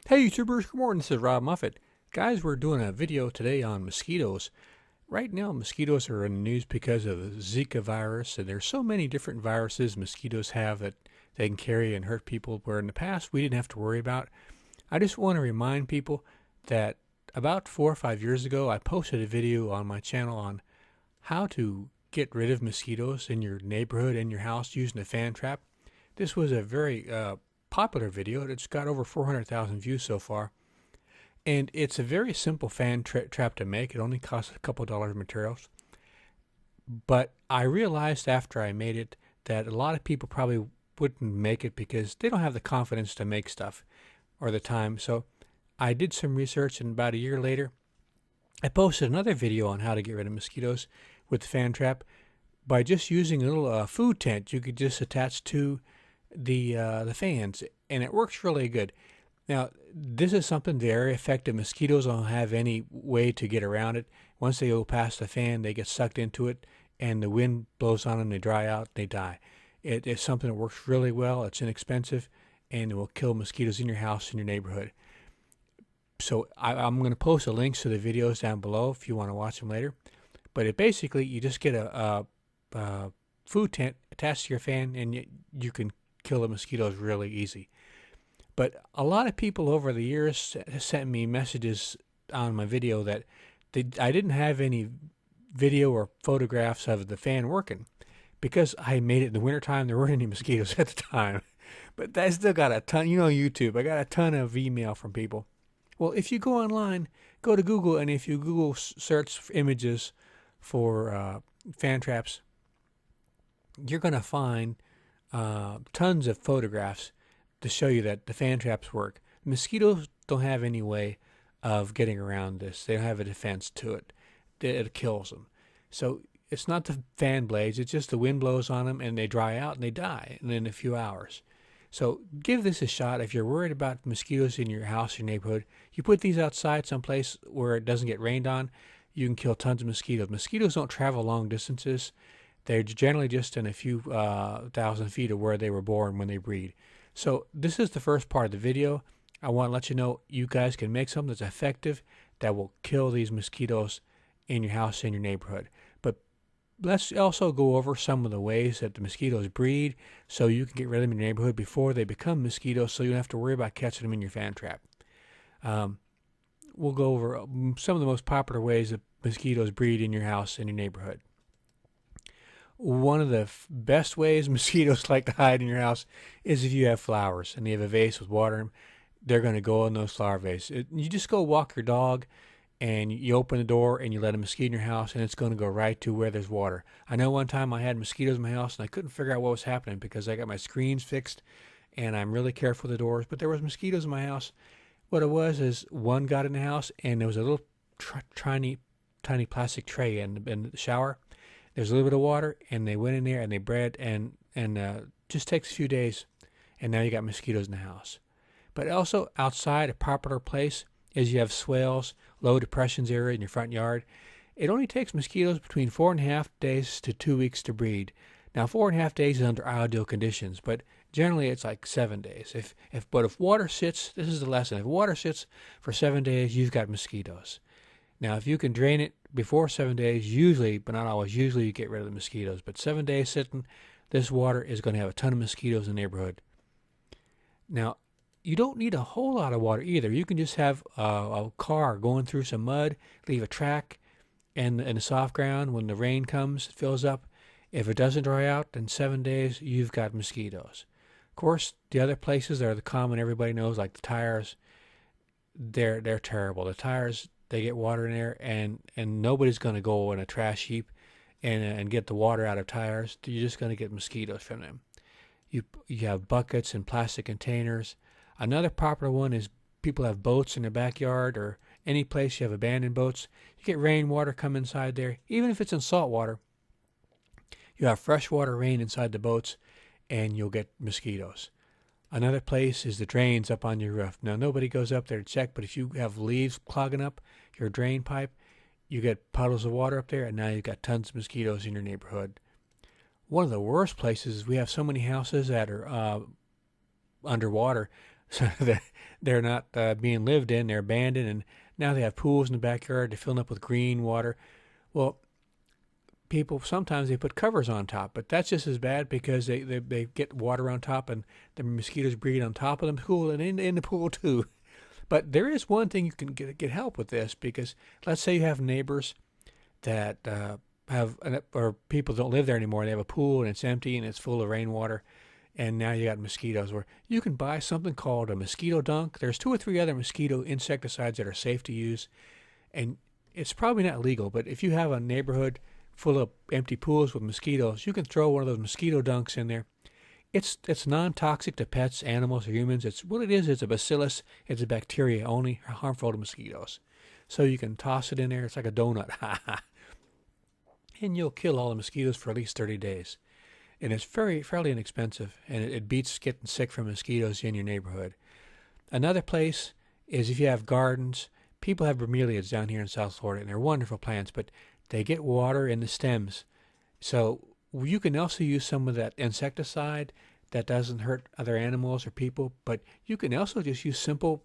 Hey YouTubers, good morning, this is Rob Muffet. Guys, we're doing a video today on mosquitoes. Right now, mosquitoes are in the news because of the Zika virus, and there's so many different viruses mosquitoes have that they can carry and hurt people, where in the past we didn't have to worry about. I just want to remind people that about 4 or 5 years ago, I posted a video on my channel on how to get rid of mosquitoes in your neighborhood and your house using a fan trap. This was a very popular video. It's got over 400,000 views so far. And it's a very simple fan trap to make. It only costs a couple dollars of materials. But I realized after I made it that a lot of people probably wouldn't make it because they don't have the confidence to make stuff or the time. So I did some research, and about a year later, I posted another video on how to get rid of mosquitoes with the fan trap by just using a little food tent you could just attach to the fans, and it works really good. Now, this is something very effective. Mosquitoes don't have any way to get around it. Once they go past the fan, they get sucked into it, and the wind blows on them, they dry out, they die. It's something that works really well. It's inexpensive, and it will kill mosquitoes in your house, in your neighborhood. So I'm going to post the links to the videos down below if you want to watch them later. But it basically, you just get a food tent attached to your fan, and you can kill the mosquitoes really easy. But a lot of people over the years sent me messages on my video that I didn't have any video or photographs of the fan working. Because I made it in the wintertime, there weren't any mosquitoes at the time. But I still got a ton, YouTube, I got a ton of email from people. Well, if you go online, go to Google, and if you Google search for images for fan traps, you're going to find tons of photographs to show you that the fan traps work. Mosquitoes don't have any way of getting around this. They don't have a defense to it. It kills them. So it's not the fan blades, it's just the wind blows on them and they dry out and they die in a few hours. So give this a shot. If you're worried about mosquitoes in your house or neighborhood, you put these outside someplace where it doesn't get rained on, you can kill tons of mosquitoes. Mosquitoes don't travel long distances. They're generally just in a few thousand feet of where they were born when they breed. So this is the first part of the video. I want to let you know you guys can make something that's effective that will kill these mosquitoes in your house, in your neighborhood. But let's also go over some of the ways that the mosquitoes breed so you can get rid of them in your neighborhood before they become mosquitoes, so you don't have to worry about catching them in your fan trap. We'll go over some of the most popular ways that mosquitoes breed in your house, in your neighborhood. One of the best ways mosquitoes like to hide in your house is if you have flowers and you have a vase with water in them. They're going to go in those flower vases. You just go walk your dog and you open the door and you let a mosquito in your house, and it's going to go right to where there's water. I know one time I had mosquitoes in my house and I couldn't figure out what was happening because I got my screens fixed and I'm really careful with the doors, but there was mosquitoes in my house. What it was is one got in the house and there was a little tiny plastic tray in the shower. There's a little bit of water, and they went in there and they bred, and just takes a few days, and now you got mosquitoes in the house. But also outside, a popular place is you have swales, low depressions area in your front yard. It only takes mosquitoes between 4.5 days to 2 weeks to breed. Now 4.5 days is under ideal conditions, but generally it's like 7 days. But if water sits, this is the lesson. If water sits for 7 days, you've got mosquitoes. Now, if you can drain it before 7 days, usually, but not always, usually you get rid of the mosquitoes. But 7 days sitting, this water is going to have a ton of mosquitoes in the neighborhood. Now, you don't need a whole lot of water either. You can just have a car going through some mud, leave a track in the soft ground. When the rain comes, it fills up. If it doesn't dry out in 7 days, you've got mosquitoes. Of course, the other places that are the common everybody knows, like the tires, they're terrible. The tires, they get water in there, and nobody's going to go in a trash heap and get the water out of tires. You're just going to get mosquitoes from them. You have buckets and plastic containers. Another popular one is people have boats in their backyard or any place you have abandoned boats. You get rainwater come inside there. Even if it's in salt water, you have freshwater rain inside the boats, and you'll get mosquitoes. Another place is the drains up on your roof. Now, nobody goes up there to check, but if you have leaves clogging up your drain pipe, you get puddles of water up there, and now you've got tons of mosquitoes in your neighborhood. One of the worst places is we have so many houses that are underwater, so that they're not being lived in. They're abandoned, and now they have pools in the backyard. They're filling up with green water. Well, people sometimes they put covers on top, but that's just as bad because they get water on top, and the mosquitoes breed on top of the pool and in the pool too. But there is one thing you can get help with this, because let's say you have neighbors that or people don't live there anymore. They have a pool and it's empty and it's full of rainwater, and now you got mosquitoes. Where you can buy something called a mosquito dunk. There's 2 or 3 other mosquito insecticides that are safe to use, and it's probably not legal. But if you have a neighborhood full of empty pools with mosquitoes, you can throw one of those mosquito dunks in there. It's non-toxic to pets, animals, or humans. It's what it is. It's a bacillus. It's a bacteria, only harmful to mosquitoes. So you can toss it in there. It's like a donut. And you'll kill all the mosquitoes for at least 30 days. And it's fairly inexpensive, and it beats getting sick from mosquitoes in your neighborhood. Another place is if you have gardens. People have bromeliads down here in South Florida, and they're wonderful plants, but they get water in the stems. So you can also use some of that insecticide that doesn't hurt other animals or people, but you can also just use simple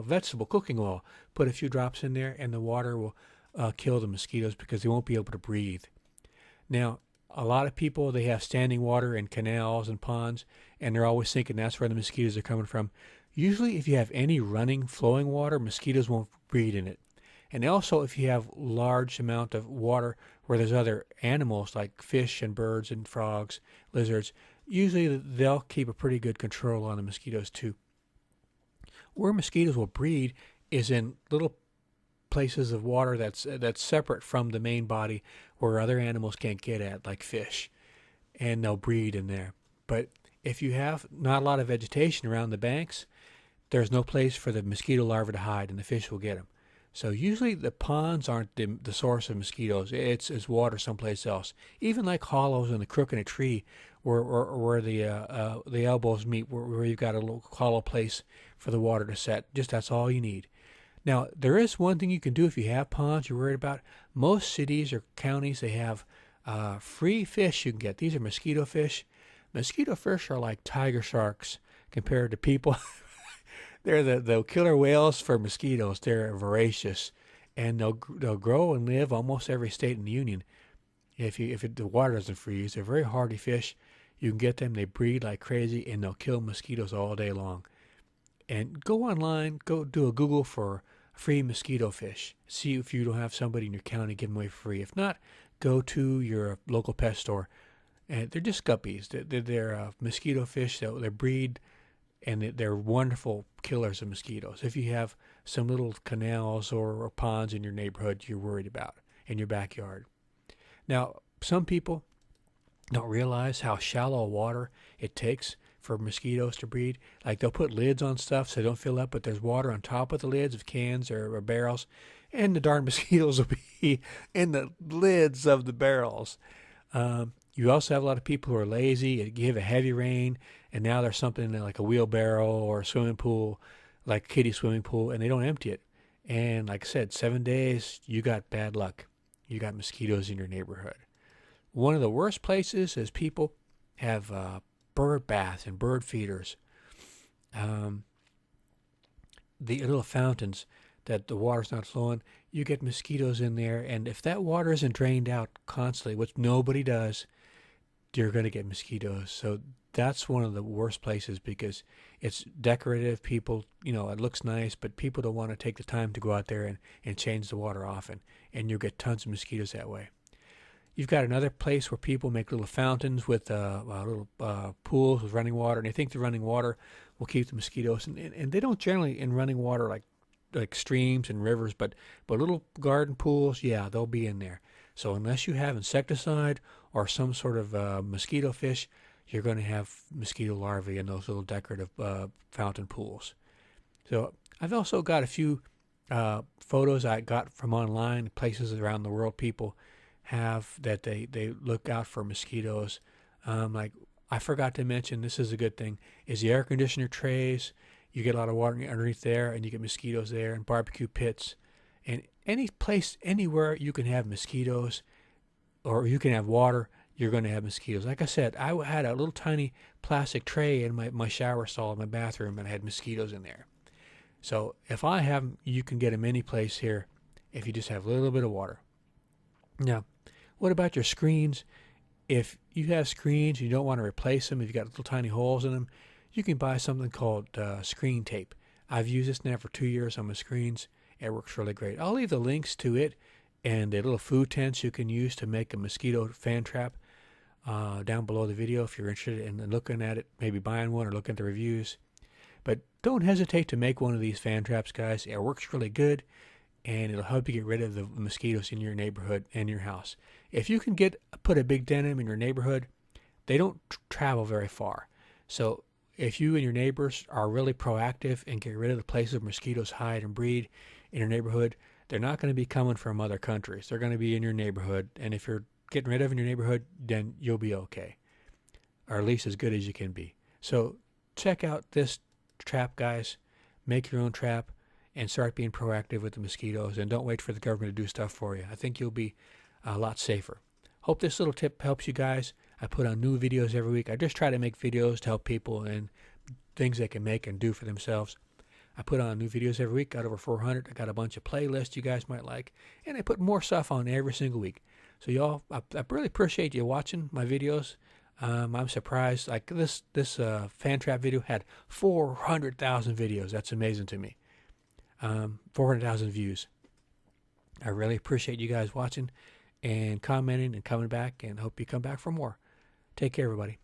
vegetable cooking oil. Put a few drops in there, and the water will kill the mosquitoes because they won't be able to breathe. Now, a lot of people, they have standing water in canals and ponds, and they're always thinking that's where the mosquitoes are coming from. Usually, if you have any running, flowing water, mosquitoes won't breed in it. And also, if you have large amount of water where there's other animals like fish and birds and frogs, lizards, usually they'll keep a pretty good control on the mosquitoes too. Where mosquitoes will breed is in little places of water that's separate from the main body, where other animals can't get at, like fish, and they'll breed in there. But if you have not a lot of vegetation around the banks, there's no place for the mosquito larvae to hide, and the fish will get them. So usually the ponds aren't the source of mosquitoes. It's water someplace else. Even like hollows in the crook in a tree, where the elbows meet, where you've got a little hollow place for the water to set. Just that's all you need. Now, there is one thing you can do if you have ponds you're worried about. Most cities or counties, they have free fish you can get. These are mosquito fish. Mosquito fish are like tiger sharks compared to people. They're the killer whales for mosquitoes. They're voracious, and they'll grow and live almost every state in the union. If the water doesn't freeze, they're very hardy fish. You can get them. They breed like crazy, and they'll kill mosquitoes all day long. And go online, go do a Google for free mosquito fish. See if you don't have somebody in your county give them away for free. If not, go to your local pet store. And they're just guppies. They're mosquito fish. They breed, and they're wonderful killers of mosquitoes. If you have some little canals or ponds in your neighborhood you're worried about in your backyard. Now, some people don't realize how shallow water it takes for mosquitoes to breed. Like they'll put lids on stuff so they don't fill up, but there's water on top of the lids of cans or barrels, and the darn mosquitoes will be in the lids of the barrels. You also have a lot of people who are lazy. You give a heavy rain, and now there's something like a wheelbarrow or a swimming pool, like a kiddie swimming pool, and they don't empty it. And like I said, 7 days, you got bad luck. You got mosquitoes in your neighborhood. One of the worst places is people have bird baths and bird feeders. The little fountains that the water's not flowing, you get mosquitoes in there, and if that water isn't drained out constantly, which nobody does, you're going to get mosquitoes. So that's one of the worst places because it's decorative. People, it looks nice, but people don't want to take the time to go out there and change the water often, and you'll get tons of mosquitoes that way. You've got another place where people make little fountains with little pools with running water, and they think the running water will keep the mosquitoes. And they don't generally in running water like streams and rivers, but little garden pools, yeah, they'll be in there. So unless you have insecticide or some sort of mosquito fish, you're going to have mosquito larvae in those little decorative fountain pools. So I've also got a few photos I got from online, places around the world people have that they look out for mosquitoes. Like I forgot to mention, this is a good thing, is the air conditioner trays. You get a lot of water underneath there, and you get mosquitoes there, and barbecue pits. And any place, anywhere you can have mosquitoes or you can have water, you're going to have mosquitoes. Like I said, I had a little tiny plastic tray in my shower stall in my bathroom, and I had mosquitoes in there. So if I have them, you can get them any place here if you just have a little bit of water. Now, what about your screens? If you have screens and you don't want to replace them, if you've got little tiny holes in them, you can buy something called screen tape. I've used this now for 2 years on my screens. It works really great. I'll leave the links to it and the little food tents you can use to make a mosquito fan trap down below the video if you're interested in looking at it, maybe buying one or looking at the reviews. But don't hesitate to make one of these fan traps, guys. It works really good, and it'll help you get rid of the mosquitoes in your neighborhood and your house. If you can put a big den in your neighborhood, they don't travel very far. So if you and your neighbors are really proactive and get rid of the places where mosquitoes hide and breed in your neighborhood, they're not going to be coming from other countries. They're going to be in your neighborhood, and if you're getting rid of them in your neighborhood, then you'll be okay, or at least as good as you can be. So check out this trap, guys. Make your own trap and start being proactive with the mosquitoes, and don't wait for the government to do stuff for you. I think you'll be a lot safer. Hope this little tip helps you guys. I put on new videos every week. I just try to make videos to help people and things they can make and do for themselves. I put on new videos every week, got over 400. I got a bunch of playlists you guys might like, and I put more stuff on every single week. So y'all, I really appreciate you watching my videos. I'm surprised. Like this fan trap video had 400,000 videos. That's amazing to me. 400,000 views. I really appreciate you guys watching and commenting and coming back, and hope you come back for more. Take care, everybody.